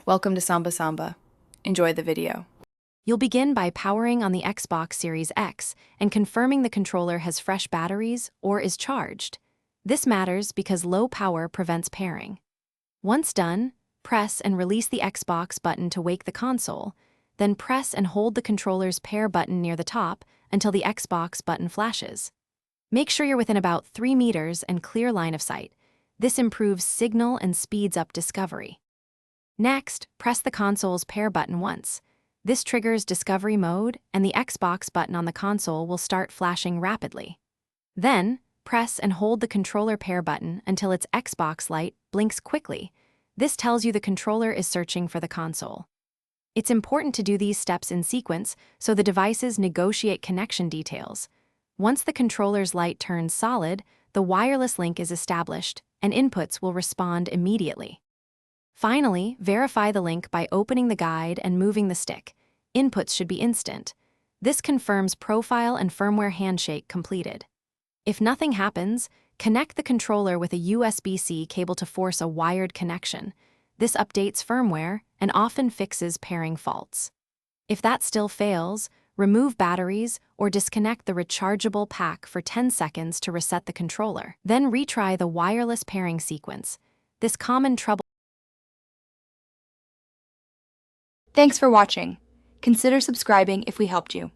Welcome to Samba Samba. Enjoy the video. You'll begin by powering on the Xbox Series X and confirming the controller has fresh batteries or is charged. This matters because low power prevents pairing. Once done, press and release the Xbox button to wake the console, then press and hold the controller's pair button near the top until the Xbox button flashes. Make sure you're within about 3 meters and clear line of sight. This improves signal and speeds up discovery. Next, press the console's pair button once. This triggers discovery mode, and the Xbox button on the console will start flashing rapidly. Then, press and hold the controller pair button until its Xbox light blinks quickly. This tells you the controller is searching for the console. It's important to do these steps in sequence so the devices negotiate connection details. Once the controller's light turns solid, the wireless link is established, and inputs will respond immediately. Finally, verify the link by opening the guide and moving the stick. Inputs should be instant. This confirms profile and firmware handshake completed. If nothing happens, connect the controller with a USB-C cable to force a wired connection. This updates firmware and often fixes pairing faults. If that still fails, remove batteries or disconnect the rechargeable pack for 10 seconds to reset the controller. Then retry the wireless pairing sequence. This common trouble. Thanks for watching. Consider subscribing if we helped you.